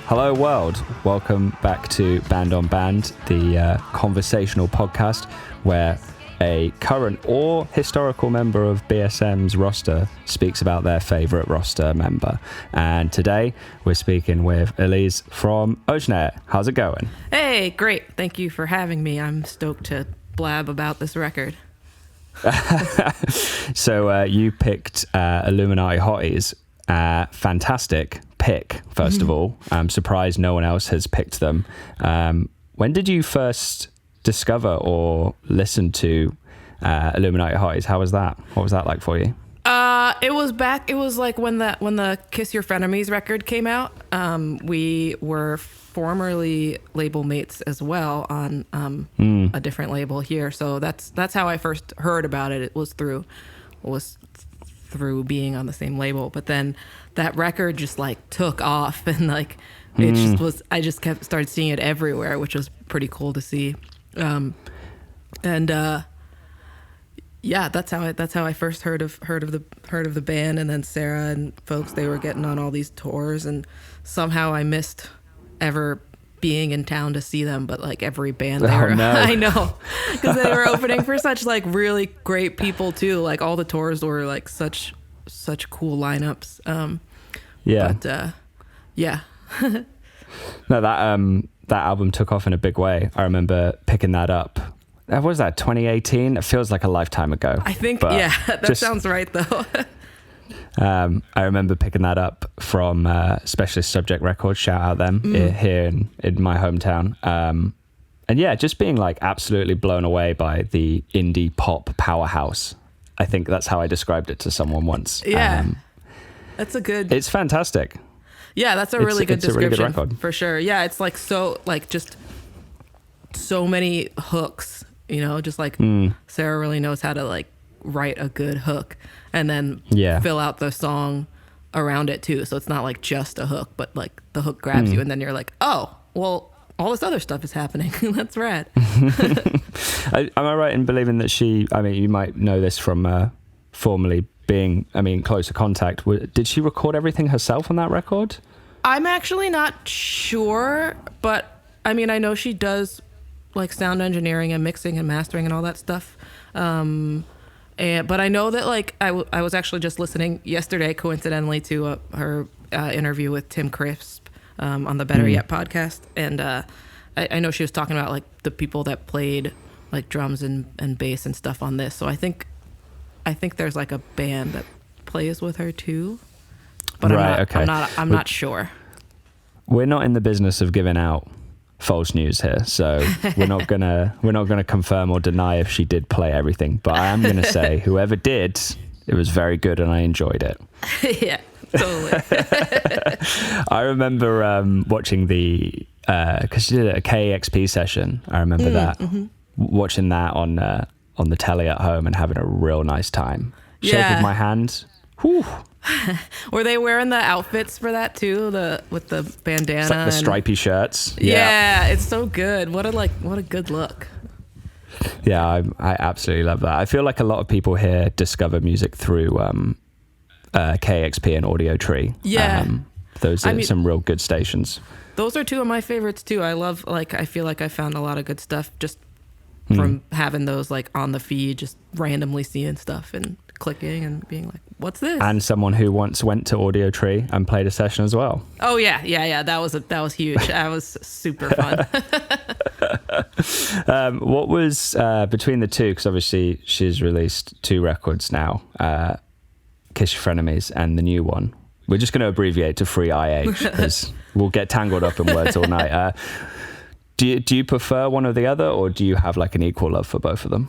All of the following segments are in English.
Hello world, welcome back to Band on Band, the conversational podcast where a current or historical member of BSM's roster speaks about their favourite roster member. And today we're speaking with Elise from Oceanator. How's it going? Hey, great. Thank you for having me. I'm stoked to blab about this record. So you picked Illuminati Hotties. Fantastic pick, first of all. I'm surprised no one else has picked them. When did you first discover or listen to Illuminati Hotties? How was that? What was that like for you? It was like when the Kiss Your Frenemies record came out. We were formerly label mates as well on a different label here. So that's how I first heard about it. It was through being on the same label. But then that record just like took off and like it just was. I just started seeing it everywhere, which was pretty cool to see. Yeah, that's how I first heard of the band. And then Sarah and folks, they were getting on all these tours, and somehow I missed ever being in town to see them. But like every band they were, no. I know, because they were opening for such like really great people too. Like all the tours were like such cool lineups. Yeah. No, that album took off in a big way. I remember picking that up. What was that, 2018? It feels like a lifetime ago. I think, yeah, that sounds right though. I remember picking that up from Specialist Subject Records. Shout out them here in my hometown. And yeah, just being like absolutely blown away by the indie pop powerhouse. I think that's how I described it to someone once. Yeah, It's fantastic. Yeah, that's a really good description. It's a really good record. For sure. Yeah, it's like just so many hooks, you know, just like Sarah really knows how to like write a good hook and then fill out the song around it too. So it's not like just a hook, but like the hook grabs you and then you're like, oh, well, all this other stuff is happening. That's rad. Am I right in believing that you might know this from formerly being, closer contact. Did she record everything herself on that record? I'm actually not sure, but I know she does like sound engineering and mixing and mastering and all that stuff. But I know that like I was actually just listening yesterday, coincidentally, to her interview with Tim Crisp on the Better Yet podcast, and I know she was talking about like the people that played like drums and bass and stuff on this. So I think there's like a band that plays with her too, but I'm not sure. We're not in the business of giving out false news here, so we're not gonna confirm or deny if she did play everything. But I am gonna say whoever did, it was very good and I enjoyed it. Yeah, totally. I remember watching because she did a KEXP session. I remember that watching that on the telly at home and having a real nice time. Shaking my hand. Whew. Were they wearing the outfits for that too? With the bandana, it's like the stripy shirts. Yeah, it's so good. What a good look. Yeah, I absolutely love that. I feel like a lot of people here discover music through KEXP and Audio Tree. Yeah, those are some real good stations. Those are two of my favorites too. I feel like I found a lot of good stuff just from having those like on the feed, just randomly seeing stuff and clicking and being like, what's this? And someone who once went to Audio Tree and played a session as well. Oh yeah. That was huge. That was super fun. What was between the two? Because obviously she's released 2 records now, Kiss Your Frenemies and the new one. We're just going to abbreviate to Free IH because we'll get tangled up in words all night. Do you prefer one or the other, or do you have like an equal love for both of them?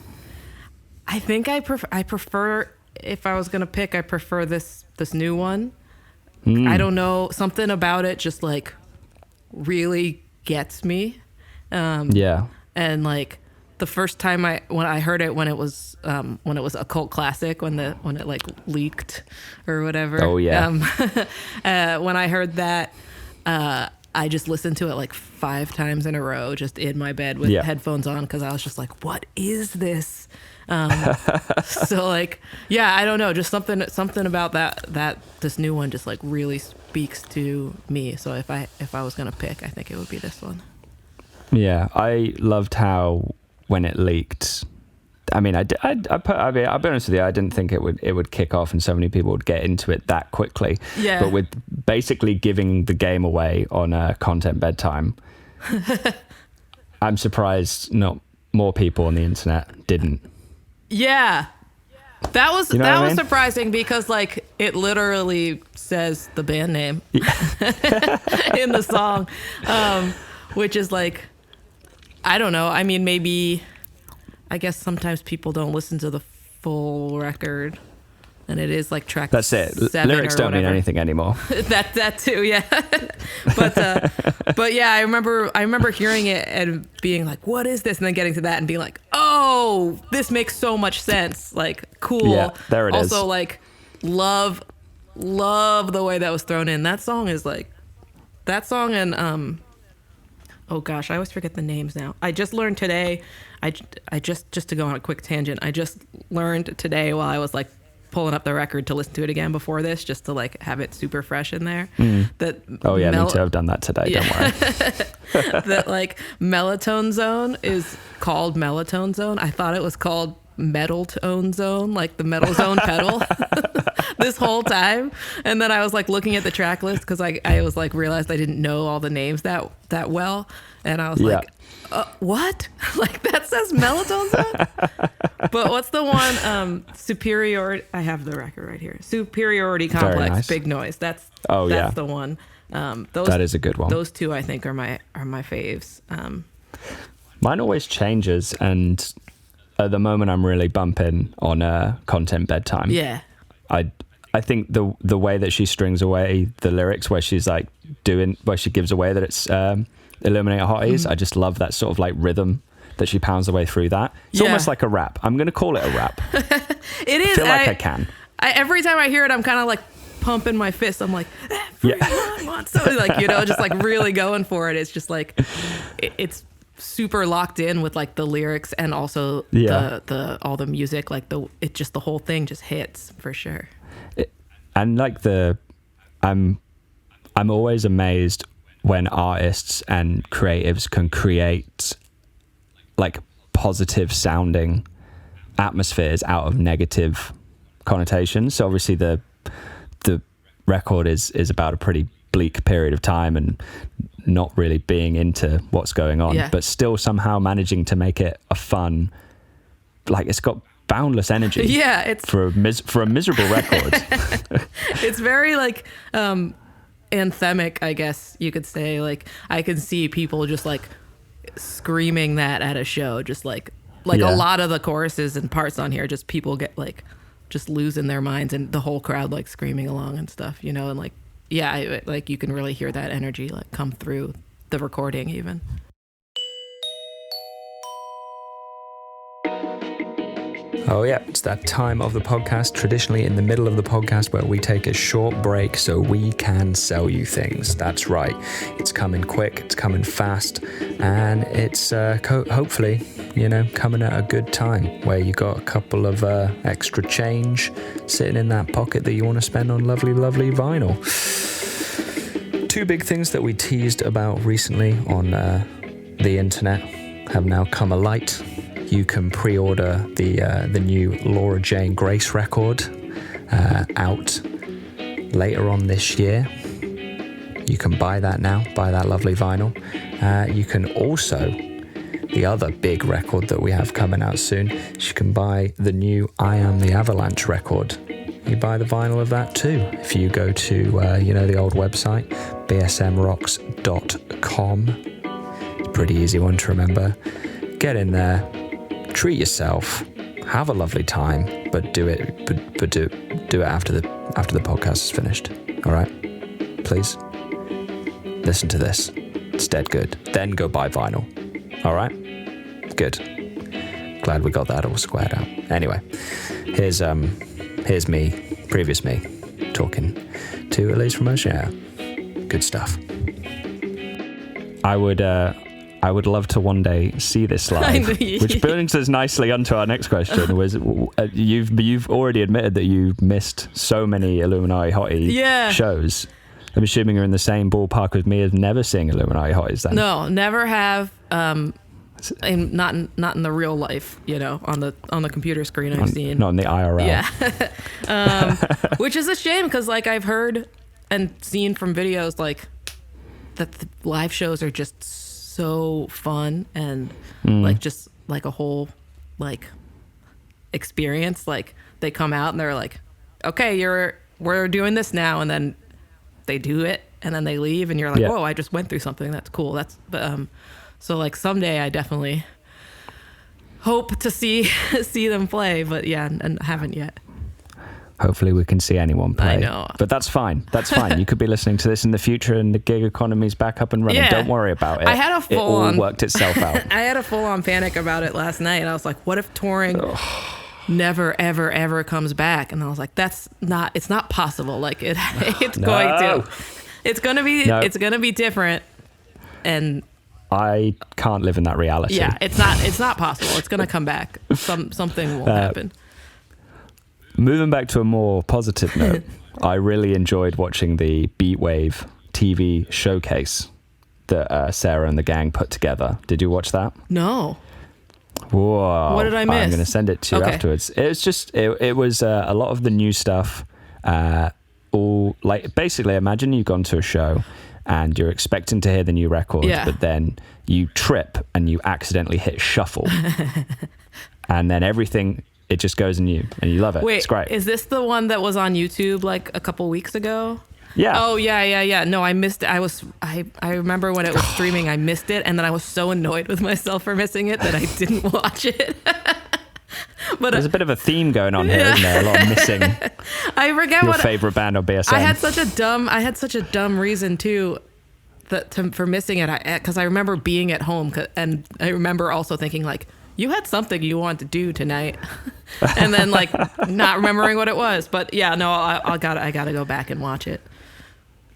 I think I prefer, if I was going to pick, I prefer this new one. I don't know, something about it just like really gets me. And like the first time when I heard it, when it was a cult classic, when it like leaked or whatever. Oh yeah. When I heard that, I just listened to it like 5 times in a row, just in my bed with headphones on, because I was just like, what is this? So like, yeah, I don't know, just something about that this new one just like really speaks to me. So if I was gonna pick, I think it would be this one. Yeah, I loved how when it leaked. I mean, I'll be honest with you, I didn't think it would kick off and so many people would get into it that quickly. Yeah. But with basically giving the game away on content bedtime, I'm surprised not more people on the internet didn't. Yeah. That was You know what I mean? surprising because like it literally says the band name in the song, which is like, I don't know. I mean, maybe, I guess sometimes people don't listen to the full record, and it is like track. That's it. 7 Lyrics or don't mean whatever. anything anymore. that too, yeah. but yeah, I remember hearing it and being like, "What is this?" And then getting to that and being like, "Oh, this makes so much sense." Like, cool. Yeah, there it is. Also, like, love the way that was thrown in. That song is like, that song and oh gosh, I always forget the names now. I just learned today. I just to go on a quick tangent. I just learned today while I was like pulling up the record to listen to it again before this, just to like have it super fresh in there. That Oh yeah, me too. I've done that today. Yeah. Don't worry. that like Melatonin Zone is called Melatonin Zone. I thought it was called Metal Tone Zone, like the Metal Zone pedal this whole time. And then I was like looking at the track list because I was like realized I didn't know all the names that well. And I was like, what? Like that says Melatonin Zone? But what's the one? Superiority. I have the record right here. Superiority Complex. Nice. Big Noise. That's yeah. the one. That is a good one. Those two I think are my faves. Mine always changes, and at the moment I'm really bumping on content bedtime. Yeah. I think the way that she strings away the lyrics, where she's like where she gives away that it's Illuminati hotties. I just love that sort of like rhythm that she pounds the way through that. It's almost like a rap. I'm going to call it a rap. It is. I feel like I can. Every time I hear it, I'm kind of like pumping my fist. I'm like, everyone wants so like, just like really going for it. It's just like, it's super locked in with like the lyrics and also the all the music. Like the whole thing just hits for sure. And like I'm always amazed when artists and creatives can create like positive sounding atmospheres out of negative connotations. So obviously the record is about a pretty bleak period of time and not really being into what's going on, but still somehow managing to make it a fun, like it's got boundless energy. Yeah, it's for a miserable record. It's very like anthemic, I guess you could say. Like I can see people just like screaming that at a show, just like a lot of the choruses and parts on here, just people get like just losing their minds and the whole crowd like screaming along and stuff, and like like you can really hear that energy like come through the recording even. Oh yeah, it's that time of the podcast, traditionally in the middle of the podcast, where we take a short break so we can sell you things. That's right. It's coming quick, it's coming fast, and it's hopefully, coming at a good time where you got a couple of extra change sitting in that pocket that you want to spend on lovely, lovely vinyl. Two big things that we teased about recently on the internet have now come alight. You can pre-order the new Laura Jane Grace record out later on this year. You can buy that now, buy that lovely vinyl. You can also, the other big record that we have coming out soon, you can buy the new I Am the Avalanche record. You buy the vinyl of that too. If you go to, the old website, bsmrocks.com. It's a pretty easy one to remember. Get in there. Treat yourself, have a lovely time, but do it after the podcast is finished. All right, please listen to this. It's dead good. Then go buy vinyl. All right, good. Glad we got that all squared out. Anyway, here's me, previous me, talking to Elise from Oceanator. Good stuff. I would love to one day see this live, which brings us nicely onto our next question. Was you've already admitted that you missed so many Illuminati hottie shows. I'm assuming you're in the same ballpark with me as never seeing Illuminati hotties then. No, never have. Not in the real life, on the computer screen I've seen. Not in the IRL. Yeah. Which is a shame because like I've heard and seen from videos like that the live shows are just so fun and like just like a whole like experience. Like they come out and they're like, okay, we're doing this now, and then they do it and then they leave and you're like, whoa, I just went through something. That's cool. So like someday I definitely hope to see them play, but yeah, and haven't yet. Hopefully we can see anyone play. I know. But that's fine. That's fine. You could be listening to this in the future and the gig economy's back up and running. Yeah. Don't worry about it. I had a full-on... It all worked itself out. I had a full-on panic about it last night. I was like, what if touring never, ever, ever comes back? And I was like, it's not possible. Like it's going to. It's going to be different. And I can't live in that reality. Yeah, it's not possible. It's going to come back. Something will happen. Moving back to a more positive note, I really enjoyed watching the Beatwave TV showcase that Sarah and the gang put together. Did you watch that? No. Whoa. What did I miss? I'm going to send it to you afterwards. It was just, it was a lot of the new stuff. All like, basically imagine you've gone to a show and you're expecting to hear the new record, but then you trip and you accidentally hit shuffle. And then everything, it just goes and you love it. Wait, it's great. Is this the one that was on YouTube like a couple weeks ago? Yeah. Oh, yeah. No, I missed it. I remember when it was streaming, I missed it. And then I was so annoyed with myself for missing it that I didn't watch it. But there's a bit of a theme going on here, isn't there? A lot of missing. I forget your favorite band on BSM. I had such a dumb reason too for missing it. Because I remember being at home and I remember also thinking like, you had something you wanted to do tonight, and then like not remembering what it was. But yeah, no, I gotta go back and watch it.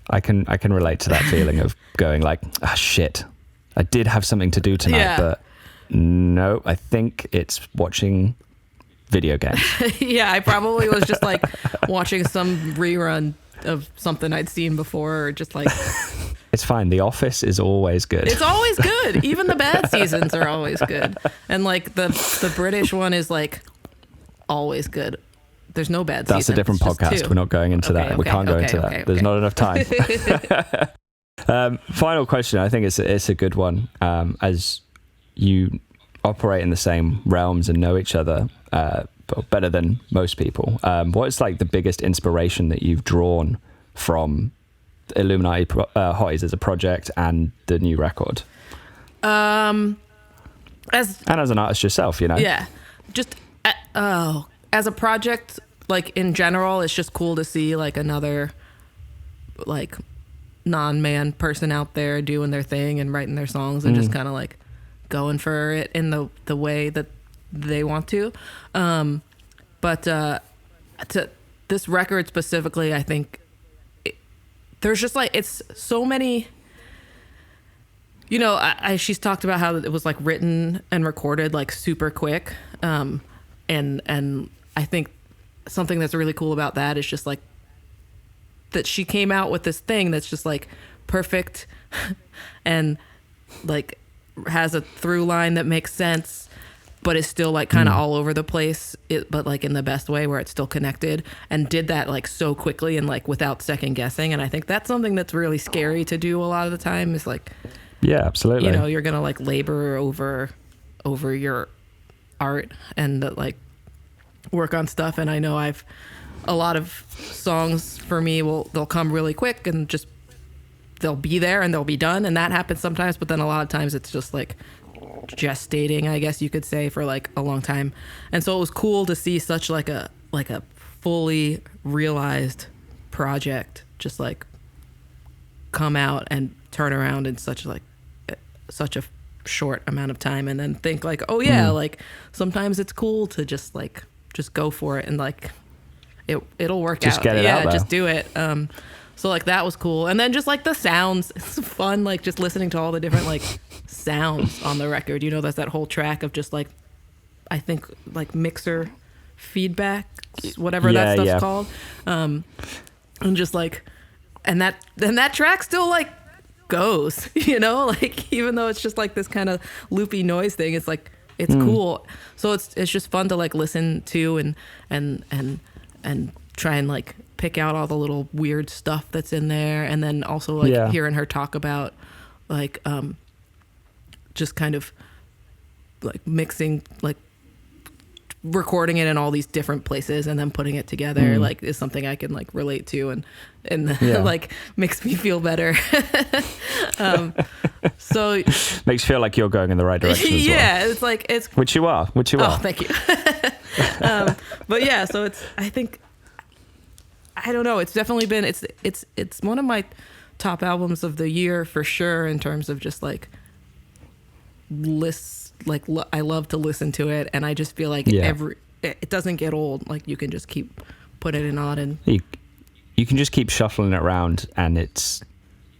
I can relate to that feeling of going like, shit, I did have something to do tonight, but no, I think it's watching video games. Yeah, I probably was just like watching some rerun of something I'd seen before, or just like. It's fine. The Office is always good. It's always good. Even the bad seasons are always good. And like the British one is like always good. There's no bad seasons. That's a different podcast. We're not going into that. We can't go into that. There's not enough time. Final question. I think it's a good one. As you operate in the same realms and know each other better than most people, what is like the biggest inspiration that you've drawn from Illuminati hotties as a project and the new record? As an artist yourself, Yeah. Just as a project, like in general, it's just cool to see like another like non-man person out there doing their thing and writing their songs and just kind of like going for it in the way that they want to. But to this record specifically, I think there's just like, it's so many, she's talked about how it was like written and recorded like super quick. And I think something that's really cool about that is just like that she came out with this thing that's just like perfect and like has a through line that makes sense, but is still like kind of all over the place, but like in the best way where it's still connected, and did that like so quickly and like without second guessing. And I think that's something that's really scary to do a lot of the time, is like, yeah, absolutely. You're going to like labor over your art and like work on stuff. And I know a lot of songs for me they'll come really quick and just, they'll be there and they'll be done. And that happens sometimes, but then a lot of times it's just like gestating, I guess you could say, for like a long time. And so it was cool to see such like a fully realized project just like come out and turn around in such a short amount of time, and then think like, oh yeah, like sometimes it's cool to just go for it and like it'll work just out. Get it out there. Just do it. So like that was cool. And then just like the sounds, it's fun, like just listening to all the different like sounds on the record. There's that whole track of just like, I think like mixer feedback, whatever that stuff's called. And just like that track still like goes, you know, like even though it's just like this kind of loopy noise thing, it's like it's cool. So it's just fun to like listen to and try and like pick out all the little weird stuff that's in there, and then also like hearing her talk about like just kind of like mixing, like recording it in all these different places and then putting it together like is something I can like relate to and like makes me feel better. So makes you feel like you're going in the right direction as well. It's like it's which you are. Oh, thank you. But yeah, so it's, I think, I don't know, it's definitely been, it's one of my top albums of the year for sure, in terms of just like lists, like I love to listen to it, and I just feel like it doesn't get old. Like you can just keep putting it on, and you can just keep shuffling it around, and it's,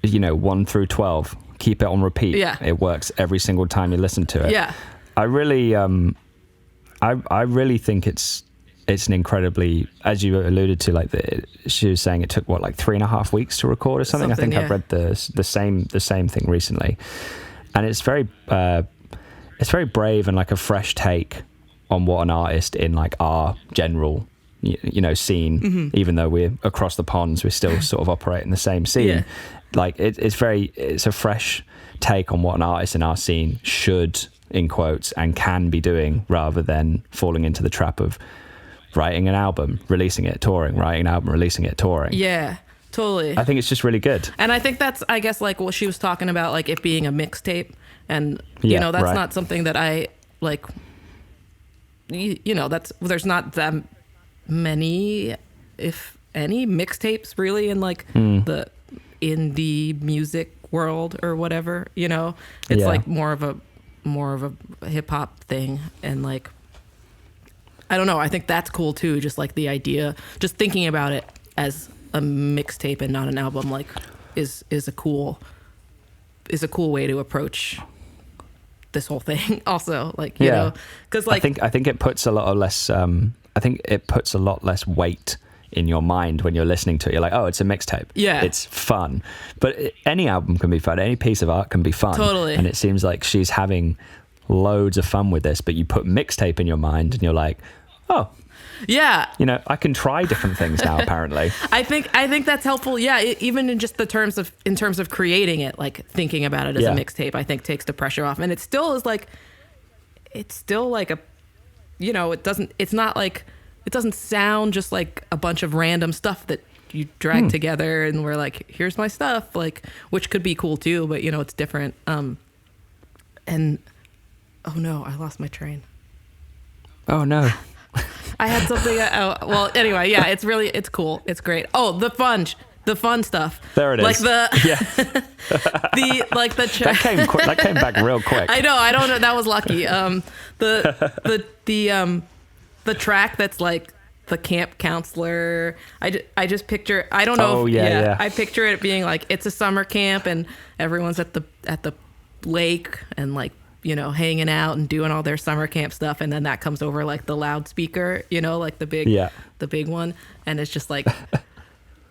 you know, 1 through 12, keep it on repeat. It works every single time you listen to it. I really I really think it's an incredibly, as you alluded to, like she was saying it took what, like 3.5 weeks to record or something. I think I've read the same thing recently, and it's very brave and like a fresh take on what an artist in like our general scene, even though we're across the ponds, we still sort of operate in the same scene. Like it's a fresh take on what an artist in our scene should, in quotes, and can be doing, rather than falling into the trap of writing an album, releasing it, touring, writing an album, releasing it, touring. Yeah, totally. I think it's just really good. And I think that's, I guess, like what she was talking about, like it being a mixtape, and that's not something that I like, there's not that many, if any, mixtapes really in like the indie music world or whatever, it's like more of a hip hop thing. And like, I don't know, I think that's cool too, just like the idea, just thinking about it as a mixtape and not an album, like is a cool way to approach this whole thing also, like because like I think it puts a lot less weight in your mind when you're listening to it. You're like, oh, it's a mixtape. Yeah, it's fun. But any album can be fun. Any piece of art can be fun. Totally. And it seems like she's having loads of fun with this. But you put mixtape in your mind, and you're like, oh, yeah, I can try different things now. Apparently, I think that's helpful. Yeah, even in just in terms of creating it, like thinking about it as a mixtape, I think takes the pressure off. And it still is like, it's still like a, it doesn't sound just like a bunch of random stuff that you drag together and we're like, here's my stuff, like, which could be cool too, but it's different. And oh no, I lost my train. Oh no. I had something. Well, anyway, yeah, it's cool. It's great. Oh, the fun stuff. There it is. Like the that came back real quick. I know. I don't know. That was lucky. The track that's like the camp counselor. I just picture. I don't know. I picture it being like it's a summer camp and everyone's at the lake and like, hanging out and doing all their summer camp stuff, and then that comes over like the loudspeaker, like the big one, and it's just like,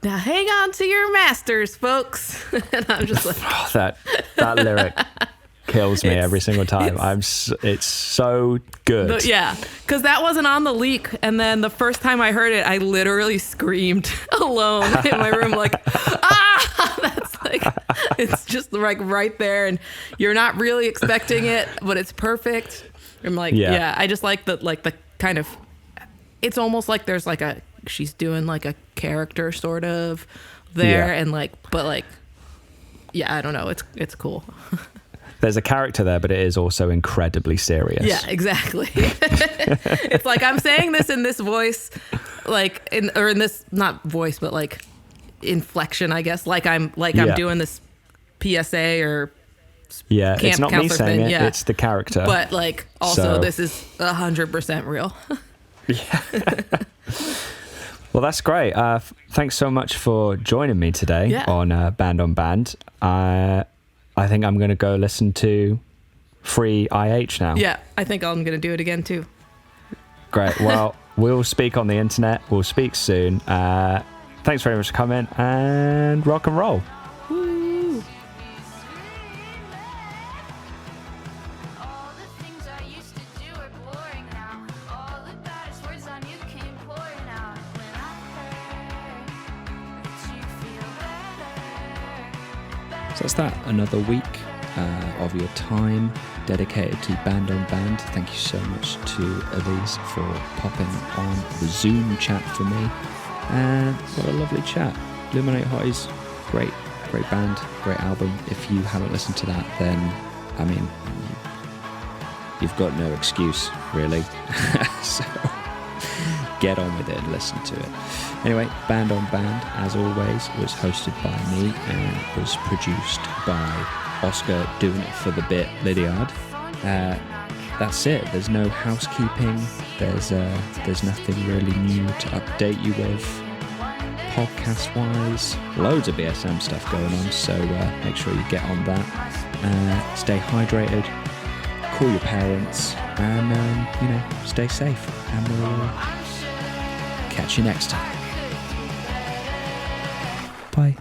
now hang on to your masters, folks. And I'm just like, that lyric kills me every single time. It's so good. Because that wasn't on the leak, and then the first time I heard it, I literally screamed alone in my room, like, that's like, it's just like right there, and you're not really expecting it, but it's perfect. I'm like, I just like the kind of, it's almost like there's like she's doing like a character sort of there, and like, but like, I don't know, it's cool. There's a character there, but it is also incredibly serious. Yeah, exactly. It's like, I'm saying this in this voice, like in this, not voice, but like inflection, I guess. Like I'm doing this PSA or camp it's not me saying thing. it. It's the character. But like, also, this is 100% real. Well, that's great. Thanks so much for joining me today on Band on Band. I think I'm going to go listen to Free IH now. Yeah, I think I'm going to do it again too. Great. Well, we'll speak on the internet. We'll speak soon. Thanks thanks very much for coming, and rock and roll. Woo. All the things I used to do are boring now. All the baddest words on you came pouring out. When I heard that you feel better. So that's that. Another week of your time dedicated to Band on Band. Thank you so much to Elise for popping on the Zoom chat for me. And what a lovely chat. Illuminati Hotties, great band, great album. If you haven't listened to that, then, I mean, you've got no excuse, really. So get on with it and listen to it. Anyway, Band on Band, as always, was hosted by me and was produced by Oscar, doing it for the bit, Lydiard. That's it. There's no housekeeping. There's nothing really new to update you with. Podcast-wise, loads of BSM stuff going on, so make sure you get on that. Stay hydrated, call your parents, and stay safe. And we'll catch you next time. Bye.